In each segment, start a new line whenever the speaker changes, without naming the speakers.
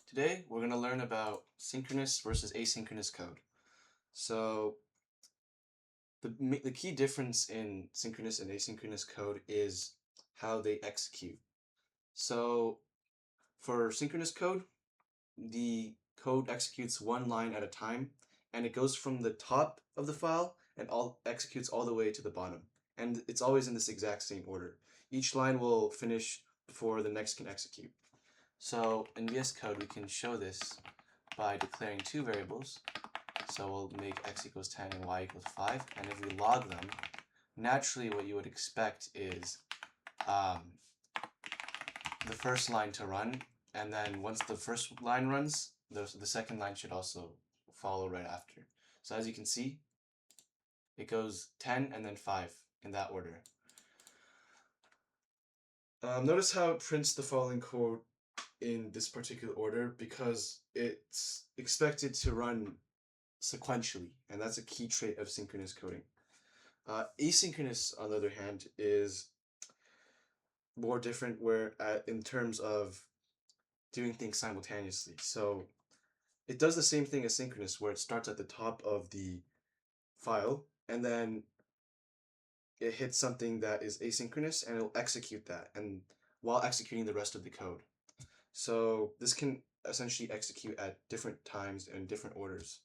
Today we're going to learn about synchronous versus asynchronous code. So the key difference in synchronous and asynchronous code is how they execute. So for synchronous code, the code executes one line at a time, and it goes from the top of the file and executes all the way to the bottom. And it's always in this exact same order. Each line will finish before the next can execute. So in VS Code, we can show this by declaring two variables. So we'll make x equals 10 and y equals 5. And if we log them, naturally what you would expect is the first line to run. And then once the first line runs, the second line should also follow right after. So as you can see, it goes 10 and then 5 in that order. Notice how it prints the following code in this particular order because it's expected to run sequentially, and that's a key trait of synchronous coding. Asynchronous, on the other hand, is more different in terms of doing things simultaneously. So it does the same thing as synchronous, where it starts at the top of the file and then it hits something that is asynchronous and it'll execute that, and while executing the rest of the code. So this can essentially execute at different times and different orders.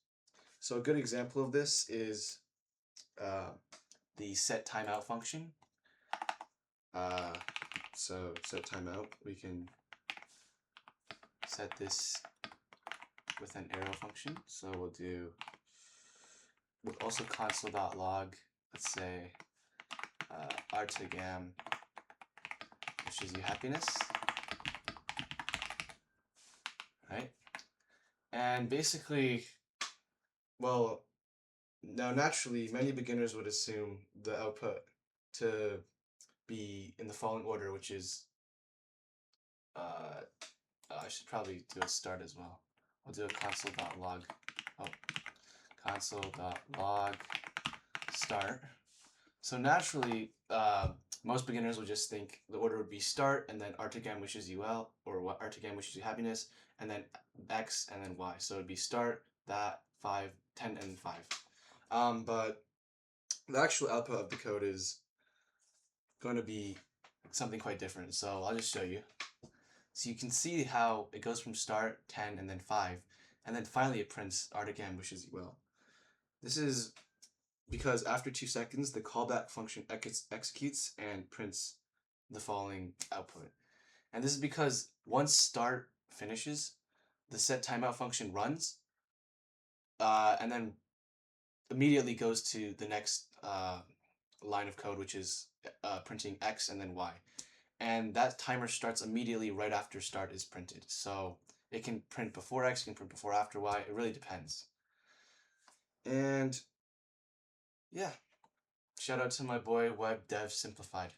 So a good example of this is the set timeout function. So set timeout, we can set this with an arrow function. So we'll also console.log, let's say artigam wishes you happiness, right? And basically, well, now naturally, many beginners would assume the output to be in the following order, which is, I should probably do a start as well. I'll do a console.log, console.log start. So naturally, most beginners would just think the order would be start, and then artigam wishes you well, or what artigam wishes you happiness, and then x, and then y. So it'd be start, that, 5, 10, and 5. But the actual output of the code is going to be something quite different. So I'll just show you. So you can see how it goes from start, 10, and then 5, and then finally it prints artigam wishes you well. This is because after 2 seconds, the callback function executes and prints the following output. And this is because once start finishes, the set timeout function runs, and then immediately goes to the next line of code, which is printing x and then y. And that timer starts immediately right after start is printed. So it can print before x, it can print before after y. It really depends. And yeah, shout out to my boy Web Dev Simplified.